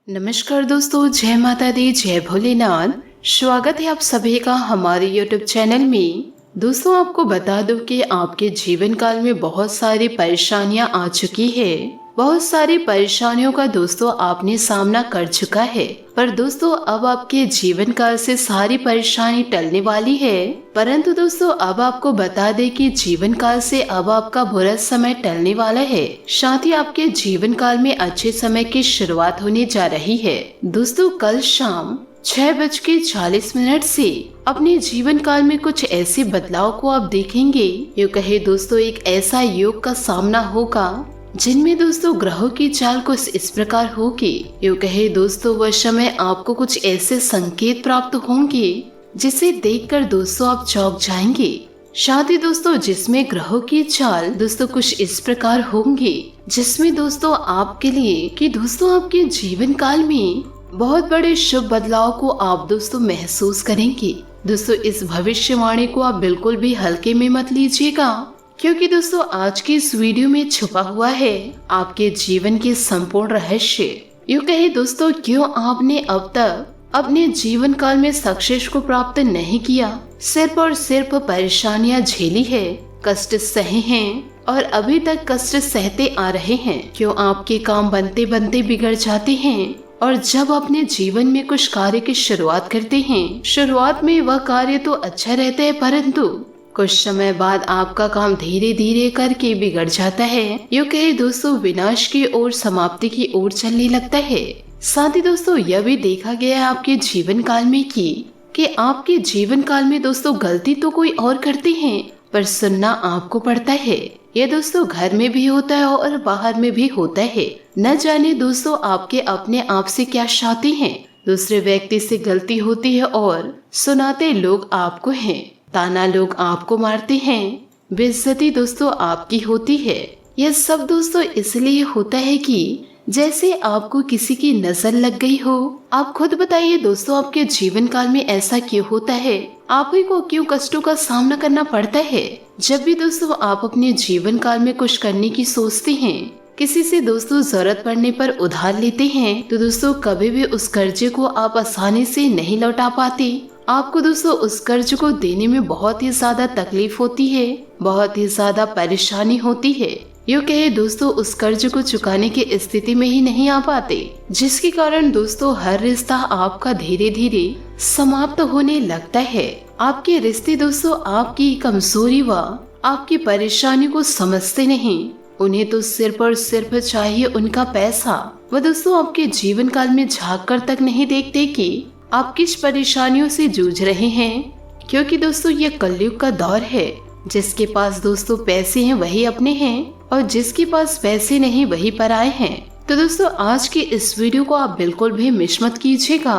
नमस्कार दोस्तों, जय माता दी, जय भोलेनाथ। स्वागत है आप सभी का हमारे यूट्यूब चैनल में। दोस्तों, आपको बता दूं कि आपके जीवन काल में बहुत सारी परेशानियां आ चुकी है। बहुत सारी परेशानियों का दोस्तों आपने सामना कर चुका है, पर दोस्तों अब आपके जीवन काल से सारी परेशानी टलने वाली है। परंतु दोस्तों अब आपको बता दें कि जीवन काल से अब आपका बुरा समय टलने वाला है, साथ ही आपके जीवन काल में अच्छे समय की शुरुआत होने जा रही है। दोस्तों कल शाम 6:40 से अपने जीवन काल में कुछ ऐसे बदलाव को आप देखेंगे। यूँ कहे दोस्तों एक ऐसा योग का सामना होगा जिनमें दोस्तों ग्रहों की चाल कुछ इस प्रकार होगी। यूँ कहे दोस्तों वह समय आपको कुछ ऐसे संकेत प्राप्त होंगे जिसे देखकर दोस्तों आप चौंक जाएंगे। साथ ही दोस्तों जिसमें ग्रहों की चाल दोस्तों कुछ इस प्रकार होंगी जिसमें दोस्तों आपके लिए कि दोस्तों आपके जीवन काल में बहुत बड़े शुभ बदलाव को आप दोस्तों महसूस करेंगे। दोस्तों इस भविष्यवाणी को आप बिल्कुल भी हल्के में मत लीजिएगा, क्योंकि दोस्तों आज की इस वीडियो में छुपा हुआ है आपके जीवन के संपूर्ण रहस्य। यूँ कहे दोस्तों क्यों आपने अब तक अपने जीवन काल में सक्सेस को प्राप्त नहीं किया, सिर्फ और सिर्फ परेशानियां झेली है, कष्ट सहे हैं और अभी तक कष्ट सहते आ रहे हैं। क्यों आपके काम बनते बनते बिगड़ जाते हैं और जब अपने जीवन में कुछ कार्य की शुरुआत करते हैं, शुरुआत में वह कार्य तो अच्छा रहता है परंतु कुछ समय बाद आपका काम धीरे धीरे करके बिगड़ जाता है। यूँ कहे दोस्तों विनाश की ओर, समाप्ति की ओर चलने लगता है। साथ ही दोस्तों यह भी देखा गया है आपके जीवन काल में कि आपके जीवन काल में दोस्तों गलती तो कोई और करते हैं पर सुनना आपको पड़ता है। ये दोस्तों घर में भी होता है और बाहर में भी होता है। न जाने दोस्तों आपके अपने आप से क्या चाहते हैं। दूसरे व्यक्ति से गलती होती है और सुनाते लोग आपको हैं, ताना लोग आपको मारते हैं, बेइज्जती दोस्तों आपकी होती है। यह सब दोस्तों इसलिए होता है कि जैसे आपको किसी की नजर लग गई हो। आप खुद बताइए दोस्तों आपके जीवन काल में ऐसा क्यों होता है? आप ही को क्यों कष्टों का सामना करना पड़ता है? जब भी दोस्तों आप अपने जीवन काल में कुछ करने की सोचते हैं, किसी से दोस्तों जरूरत पड़ने पर उधार लेते हैं, तो दोस्तों कभी भी उस कर्जे को आप आसानी से नहीं लौटा पाते। आपको दोस्तों उस कर्ज को देने में बहुत ही ज्यादा तकलीफ होती है, बहुत ही ज्यादा परेशानी होती है। यूँ कहे दोस्तों उस कर्ज को चुकाने की स्थिति में ही नहीं आ पाते, जिसके कारण दोस्तों हर रिश्ता आपका धीरे धीरे समाप्त होने लगता है। आपके रिश्ते दोस्तों आपकी कमजोरी व आपकी परेशानी को समझते नहीं। उन्हें तो सिर्फ और सिर्फ चाहिए उनका पैसा। वह दोस्तों आपके जीवन काल में झांक कर तक नहीं देखते कि आप किस परेशानियों से जूझ रहे हैं, क्योंकि दोस्तों ये कलयुग का दौर है। जिसके पास दोस्तों पैसे हैं वही अपने हैं और जिसके पास पैसे नहीं वही पराए हैं। तो दोस्तों आज की इस वीडियो को आप बिल्कुल भी मिस मत कीजिएगा,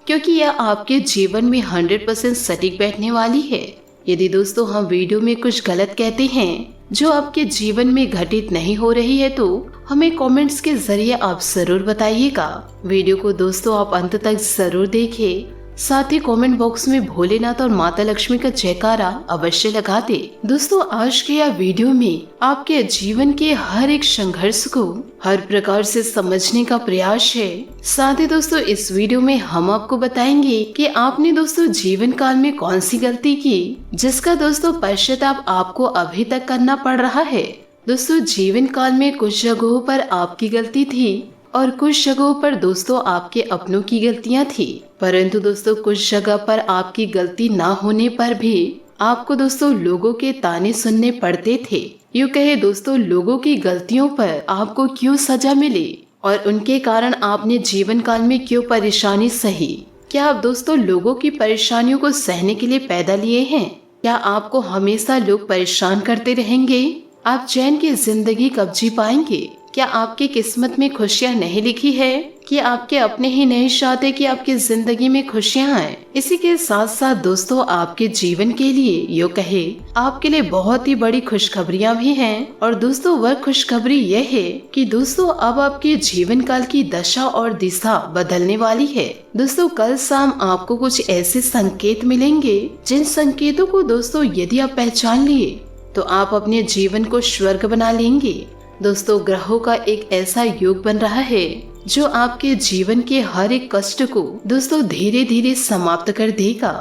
क्योंकि यह आपके जीवन में 100% सटीक बैठने वाली है। यदि दोस्तों हम वीडियो में कुछ गलत कहते हैं जो आपके जीवन में घटित नहीं हो रही है तो हमें कमेंट्स के जरिए आप जरूर बताइएगा। वीडियो को दोस्तों आप अंत तक जरूर देखें, साथ ही कमेंट बॉक्स में भोलेनाथ और माता लक्ष्मी का जयकारा अवश्य लगा दे। दोस्तों आज के यह वीडियो में आपके जीवन के हर एक संघर्ष को हर प्रकार से समझने का प्रयास है। साथ ही दोस्तों इस वीडियो में हम आपको बताएंगे कि आपने दोस्तों जीवन काल में कौन सी गलती की जिसका दोस्तों पश्चाताप आपको अभी तक करना पड़ रहा है। दोस्तों जीवन काल में कुछ जगहों पर आपकी गलती थी और कुछ जगहों पर दोस्तों आपके अपनों की गलतियां थी, परंतु दोस्तों कुछ जगह पर आपकी गलती ना होने पर भी आपको दोस्तों लोगों के ताने सुनने पड़ते थे। यूँ कहे दोस्तों लोगों की गलतियों पर आपको क्यों सजा मिली और उनके कारण आपने जीवन काल में क्यों परेशानी सही। क्या आप दोस्तों लोगों की परेशानियों को सहने के लिए पैदा लिए हैं? क्या आपको हमेशा लोग परेशान करते रहेंगे? आप चैन की जिंदगी कब जी पाएंगे? क्या आपकी किस्मत में खुशियाँ नहीं लिखी है कि आपके अपने ही नहीं चाहते कि आपकी जिंदगी में खुशियाँ आए? इसी के साथ साथ दोस्तों आपके जीवन के लिए यूँ कहे आपके लिए बहुत ही बड़ी खुशखबरियाँ भी हैं। और दोस्तों वह खुशखबरी यह है कि दोस्तों अब आपके जीवन काल की दशा और दिशा बदलने वाली है। दोस्तों कल शाम आपको कुछ ऐसे संकेत मिलेंगे जिन संकेतों को दोस्तों यदि आप पहचान लिए तो आप अपने जीवन को स्वर्ग बना लेंगे। दोस्तों ग्रहों का एक ऐसा योग बन रहा है जो आपके जीवन के हर एक कष्ट को दोस्तों धीरे धीरे समाप्त कर देगा।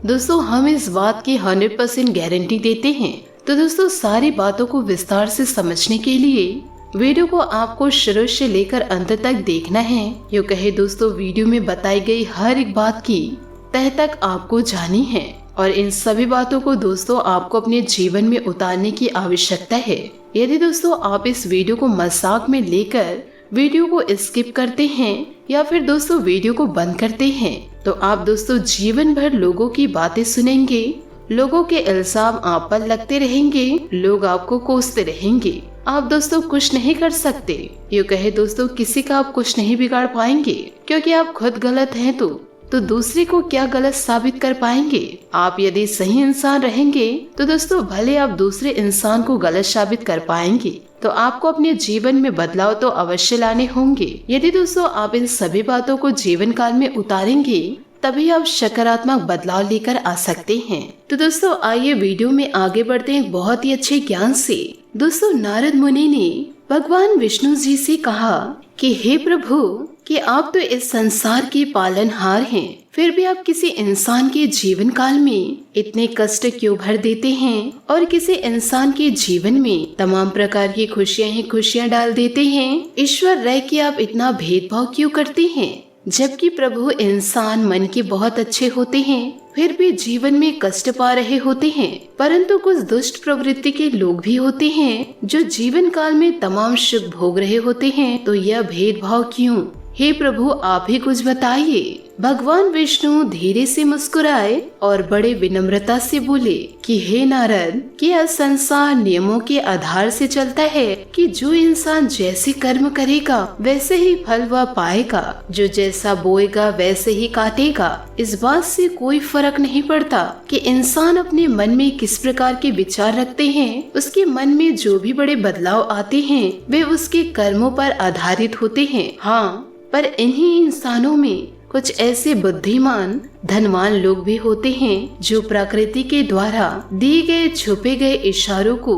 दोस्तों हम इस बात की 100% गारंटी देते हैं। तो दोस्तों सारी बातों को विस्तार से समझने के लिए वीडियो को आपको शुरू से लेकर अंत तक देखना है। यूँ कहे दोस्तों वीडियो में बताई गई हर एक बात की तह तक आपको जानी है और इन सभी बातों को दोस्तों आपको अपने जीवन में उतारने की आवश्यकता है। यदि दोस्तों आप इस वीडियो को मजाक में लेकर वीडियो को स्किप करते हैं या फिर दोस्तों वीडियो को बंद करते हैं तो आप दोस्तों जीवन भर लोगों की बातें सुनेंगे, लोगों के इल्जाम आप पर लगते रहेंगे, लोग आपको कोसते रहेंगे। आप दोस्तों कुछ नहीं कर सकते। यूँ कहे दोस्तों किसी का आप कुछ नहीं बिगाड़ पाएंगे क्योंकि आप खुद गलत हैं तो दूसरे को क्या गलत साबित कर पाएंगे। आप यदि सही इंसान रहेंगे तो दोस्तों भले आप दूसरे इंसान को गलत साबित कर पाएंगे। तो आपको अपने जीवन में बदलाव तो अवश्य लाने होंगे। यदि दोस्तों आप इन सभी बातों को जीवन काल में उतारेंगे तभी आप सकारात्मक बदलाव लेकर आ सकते हैं। तो दोस्तों आइए वीडियो में आगे बढ़ते हैं बहुत ही अच्छे ज्ञान से। दोस्तों नारद मुनि ने भगवान विष्णु जी से कहा कि हे प्रभु कि आप तो इस संसार के पालनहार हैं, फिर भी आप किसी इंसान के जीवन काल में इतने कष्ट क्यों भर देते हैं और किसी इंसान के जीवन में तमाम प्रकार की खुशियां ही खुशियां डाल देते हैं। ईश्वर रह के आप इतना भेदभाव क्यों करते हैं? जबकि प्रभु इंसान मन के बहुत अच्छे होते हैं फिर भी जीवन में कष्ट पा रहे होते हैं। परंतु कुछ दुष्ट प्रवृत्ति के लोग भी होते हैं जो जीवन काल में तमाम सुख भोग रहे होते हैं। तो यह भेदभाव क्यों? हे प्रभु आप ही कुछ बताइए। भगवान विष्णु धीरे से मुस्कुराए और बड़े विनम्रता से बोले कि हे नारद कि यह संसार नियमों के आधार से चलता है कि जो इंसान जैसे कर्म करेगा वैसे ही फल वह पाएगा, जो जैसा बोएगा वैसे ही काटेगा। इस बात से कोई फर्क नहीं पड़ता कि इंसान अपने मन में किस प्रकार के विचार रखते हैं। उसके मन में जो भी बड़े बदलाव आते हैं वे उसके कर्मों पर आधारित होते हैं। हाँ, पर इन्हीं इंसानों में कुछ ऐसे बुद्धिमान धनवान लोग भी होते हैं जो प्रकृति के द्वारा दिए गए छुपे गए इशारों को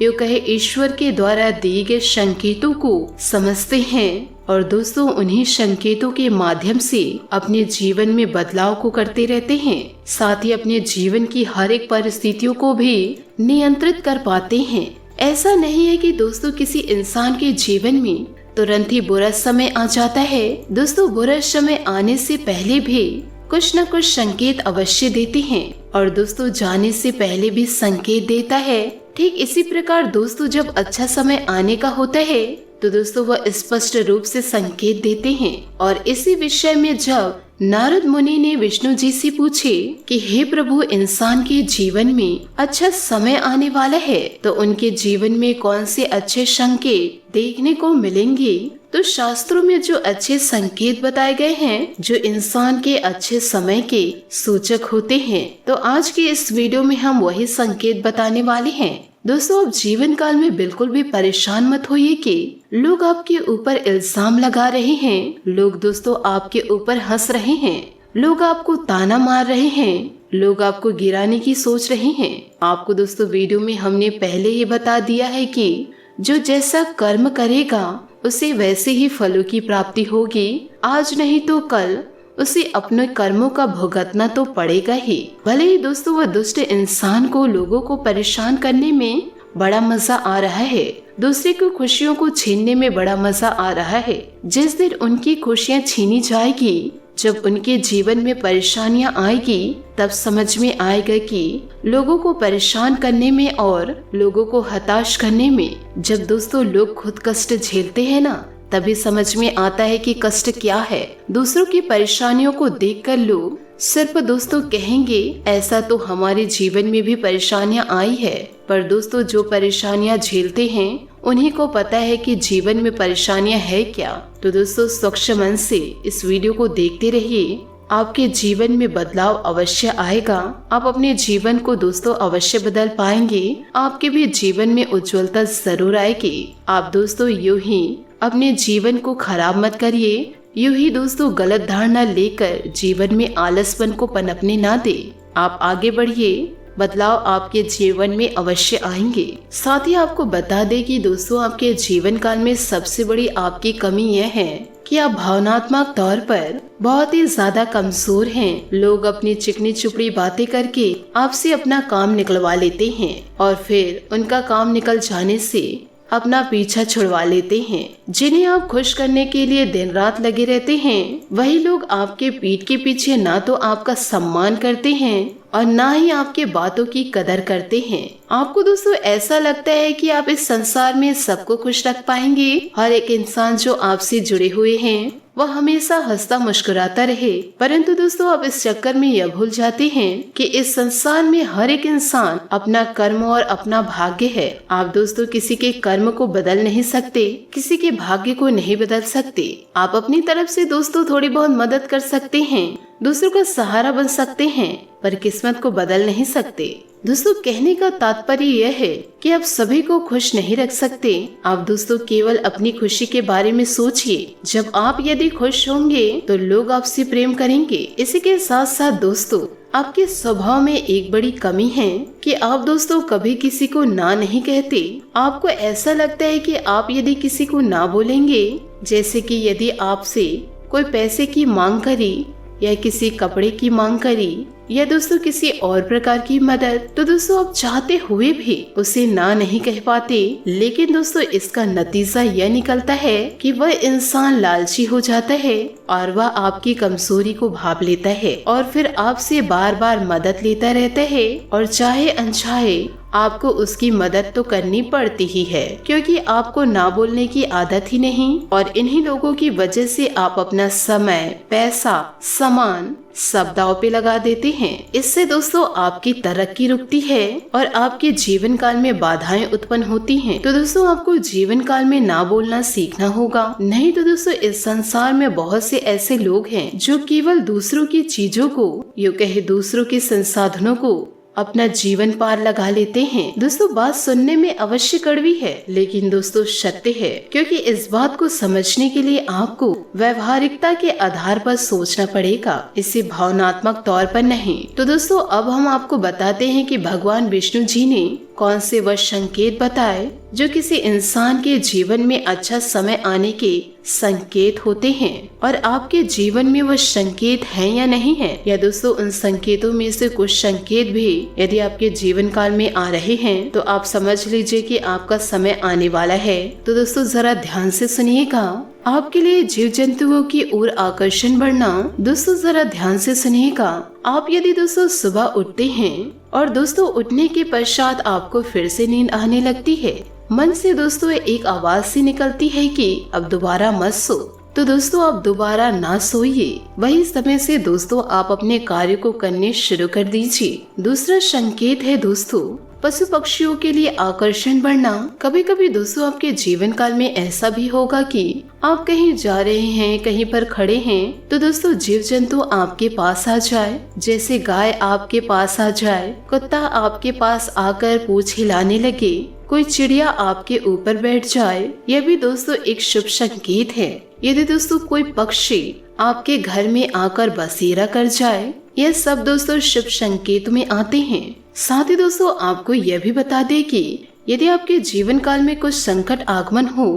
यूँ कहे ईश्वर के द्वारा दिए गए संकेतों को समझते हैं और दोस्तों उन्हीं संकेतों के माध्यम से अपने जीवन में बदलाव को करते रहते हैं। साथ ही अपने जीवन की हर एक परिस्थितियों को भी नियंत्रित कर पाते हैं। ऐसा नहीं है कि दोस्तों किसी इंसान के जीवन में तुरंत ही बुरा समय आ जाता है। दोस्तों बुरा समय आने से पहले भी कुछ न कुछ संकेत अवश्य देते हैं और दोस्तों जाने से पहले भी संकेत देता है। ठीक इसी प्रकार दोस्तों जब अच्छा समय आने का होता है तो दोस्तों वह स्पष्ट रूप से संकेत देते हैं। और इसी विषय में जब नारद मुनि ने विष्णु जी से पूछे कि हे प्रभु इंसान के जीवन में अच्छा समय आने वाला है तो उनके जीवन में कौन से अच्छे संकेत देखने को मिलेंगे, तो शास्त्रों में जो अच्छे संकेत बताए गए हैं जो इंसान के अच्छे समय के सूचक होते हैं, तो आज की इस वीडियो में हम वही संकेत बताने वाले हैं। दोस्तों आप जीवन काल में बिल्कुल भी परेशान मत होइए कि लोग आपके ऊपर इल्जाम लगा रहे हैं, लोग दोस्तों आपके ऊपर हंस रहे हैं, लोग आपको ताना मार रहे हैं, लोग आपको गिराने की सोच रहे हैं। आपको दोस्तों वीडियो में हमने पहले ही बता दिया है कि जो जैसा कर्म करेगा उसे वैसे ही फलों की प्राप्ति होगी। आज नहीं तो कल उसे अपने कर्मों का भुगतना तो पड़ेगा ही। भले ही दोस्तों वह दुष्ट इंसान को लोगों को परेशान करने में बड़ा मजा आ रहा है, दूसरे की खुशियों को छीनने में बड़ा मजा आ रहा है। जिस दिन उनकी खुशियां छीनी जाएगी, जब उनके जीवन में परेशानियां आएगी, तब समझ में आएगा कि लोगों को परेशान करने में और लोगों को हताश करने में जब दोस्तों लोग खुद कष्ट झेलते हैं ना, तभी समझ में आता है कि कष्ट क्या है। दूसरों की परेशानियों को देखकर लोग सिर्फ दोस्तों कहेंगे ऐसा तो हमारे जीवन में भी परेशानियां आई है, पर दोस्तों जो परेशानियां झेलते हैं उन्हीं को पता है कि जीवन में परेशानियां है क्या। तो दोस्तों स्वच्छ मन से इस वीडियो को देखते रहिए, आपके जीवन में बदलाव अवश्य आएगा। आप अपने जीवन को दोस्तों अवश्य बदल पाएंगे, आपके भी जीवन में उज्ज्वलता जरूर आएगी। आप दोस्तों यूं ही अपने जीवन को खराब मत करिए, यूं ही दोस्तों गलत धारणा लेकर जीवन में आलसपन को पनपने ना दे। आप आगे बढ़िए, बदलाव आपके जीवन में अवश्य आएंगे। साथ ही आपको बता दें कि दोस्तों आपके जीवन काल में सबसे बड़ी आपकी कमी यह है कि आप भावनात्मक तौर पर बहुत ही ज्यादा कमजोर हैं। लोग अपनी चिकनी चुपड़ी बातें करके आपसे अपना काम निकलवा लेते हैं और फिर उनका काम निकल जाने से अपना पीछा छुड़वा लेते हैं। जिन्हें आप खुश करने के लिए दिन रात लगे रहते हैं, वही लोग आपके पीठ के पीछे ना तो आपका सम्मान करते हैं और ना ही आपके बातों की कदर करते हैं। आपको दोस्तों ऐसा लगता है कि आप इस संसार में सबको खुश रख पाएंगे। हर एक इंसान जो आपसे जुड़े हुए हैं वह हमेशा हंसता मुस्कुराता रहे, परंतु दोस्तों आप इस चक्कर में यह भूल जाते हैं कि इस संसार में हर एक इंसान अपना कर्म और अपना भाग्य है। आप दोस्तों किसी के कर्म को बदल नहीं सकते, किसी के भाग्य को नहीं बदल सकते। आप अपनी तरफ से दोस्तों थोड़ी बहुत मदद कर सकते हैं, दूसरों का सहारा बन सकते हैं, पर किस्मत को बदल नहीं सकते। दोस्तों कहने का तात्पर्य यह है कि आप सभी को खुश नहीं रख सकते। आप दोस्तों केवल अपनी खुशी के बारे में सोचिए। जब आप यदि खुश होंगे तो लोग आपसे प्रेम करेंगे। इसी के साथ साथ दोस्तों आपके स्वभाव में एक बड़ी कमी है कि आप दोस्तों कभी किसी को ना नहीं कहते। आपको ऐसा लगता है कि आप यदि किसी को ना बोलेंगे, जैसे कि यदि आपसे कोई पैसे की मांग करी या किसी कपड़े की मांग करी या दोस्तों किसी और प्रकार की मदद, तो दोस्तों आप चाहते हुए भी उसे ना नहीं कह पाते। लेकिन दोस्तों इसका नतीजा यह निकलता है कि वह इंसान लालची हो जाता है और वह आपकी कमजोरी को भांप लेता है और फिर आपसे बार बार मदद लेता रहता है और चाहे अनचाहे आपको उसकी मदद तो करनी पड़ती ही है, क्योंकि आपको ना बोलने की आदत ही नहीं। और इन्हीं लोगों की वजह से आप अपना समय, पैसा, सामान सब दांव पे लगा देते हैं। इससे दोस्तों आपकी तरक्की रुकती है और आपके जीवन काल में बाधाएं उत्पन्न होती हैं। तो दोस्तों आपको जीवन काल में ना बोलना सीखना होगा, नहीं तो दोस्तों इस संसार में बहुत से ऐसे लोग हैं जो केवल दूसरों की चीजों को, यूँ कहे दूसरों के संसाधनों को अपना जीवन पार लगा लेते हैं। दोस्तों बात सुनने में अवश्य कड़वी है, लेकिन दोस्तों सत्य है, क्योंकि इस बात को समझने के लिए आपको व्यवहारिकता के आधार पर सोचना पड़ेगा, इसे भावनात्मक तौर पर नहीं। तो दोस्तों अब हम आपको बताते हैं कि भगवान विष्णु जी ने कौन से वह संकेत बताए जो किसी इंसान के जीवन में अच्छा समय आने के संकेत होते हैं, और आपके जीवन में वह संकेत हैं या नहीं है, या दोस्तों उन संकेतों में से कुछ संकेत भी यदि आपके जीवन काल में आ रहे हैं तो आप समझ लीजिए कि आपका समय आने वाला है। तो दोस्तों जरा ध्यान से सुनिएगा। आपके लिए जीव जंतुओं की ओर आकर्षण बढ़ना। दोस्तों जरा ध्यान से सुनिएगा। आप यदि दोस्तों सुबह उठते हैं और दोस्तों उठने के पश्चात आपको फिर से नींद आने लगती है, मन से दोस्तों एक आवाज सी निकलती है कि अब दोबारा मत सो, तो दोस्तों आप दोबारा ना सोइए। वही समय से दोस्तों आप अपने कार्य को करने शुरू कर दीजिए। दूसरा संकेत है दोस्तों पशु पक्षियों के लिए आकर्षण बढ़ना। कभी कभी दोस्तों आपके जीवन काल में ऐसा भी होगा कि आप कहीं जा रहे हैं, कहीं पर खड़े हैं, तो दोस्तों जीव जंतु आपके पास आ जाए, जैसे गाय आपके पास आ जाए, कुत्ता आपके पास आकर पूंछ हिलाने लगे, कोई चिड़िया आपके ऊपर बैठ जाए, यह भी दोस्तों एक शुभ संकेत है। यदि दोस्तों कोई पक्षी आपके घर में आकर बसेरा कर जाए, यह सब दोस्तों शुभ संकेत में आते हैं। साथ ही दोस्तों आपको यह भी बता दें कि यदि आपके जीवन काल में कुछ संकट आगमन हो,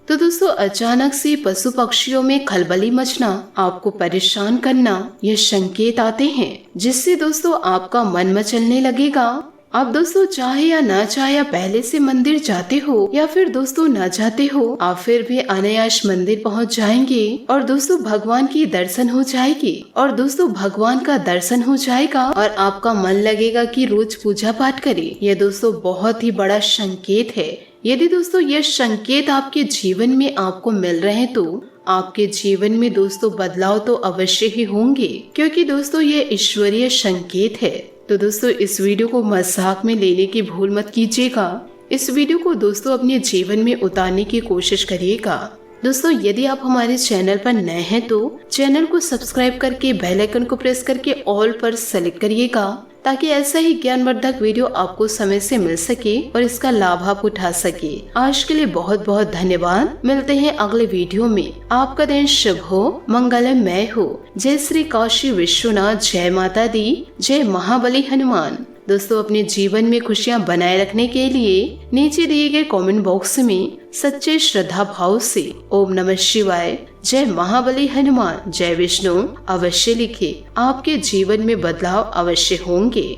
तो दोस्तों अचानक से पशु पक्षियों में खलबली मचना, आपको परेशान करना, यह संकेत आते हैं, जिससे दोस्तों आपका मन मचलने लगेगा। आप दोस्तों चाहे या ना चाहे, या पहले से मंदिर जाते हो या फिर दोस्तों ना जाते हो, आप फिर भी अनायास मंदिर पहुंच जाएंगे और दोस्तों भगवान की दर्शन हो जाएगी, और दोस्तों भगवान का दर्शन हो जाएगा और आपका मन लगेगा कि रोज पूजा पाठ करें। यह दोस्तों बहुत ही बड़ा संकेत है। यदि दोस्तों यह संकेत आपके जीवन में आपको मिल रहे हैं तो आपके जीवन में दोस्तों बदलाव तो अवश्य ही होंगे, क्योंकि दोस्तों ये ईश्वरीय संकेत है। तो दोस्तों इस वीडियो को मजाक में लेने की भूल मत कीजिएगा। इस वीडियो को दोस्तों अपने जीवन में उतारने की कोशिश करिएगा। दोस्तों यदि आप हमारे चैनल पर नए हैं तो चैनल को सब्सक्राइब करके बेल आइकन को प्रेस करके ऑल पर सेलेक्ट करिएगा, ताकि ऐसा ही ज्ञानवर्धक वीडियो आपको समय से मिल सके और इसका लाभ आप उठा सके। आज के लिए बहुत बहुत धन्यवाद। मिलते हैं अगले वीडियो में। आपका दिन शुभ हो, मंगलमय हो। जय श्री काशी विश्वनाथ, जय माता दी, जय महाबली हनुमान। दोस्तों अपने जीवन में खुशियां बनाए रखने के लिए नीचे दिए गए कमेंट बॉक्स में सच्चे श्रद्धा भाव से ओम नमः शिवाय, जय महाबली हनुमान, जय विष्णु अवश्य लिखे। आपके जीवन में बदलाव अवश्य होंगे।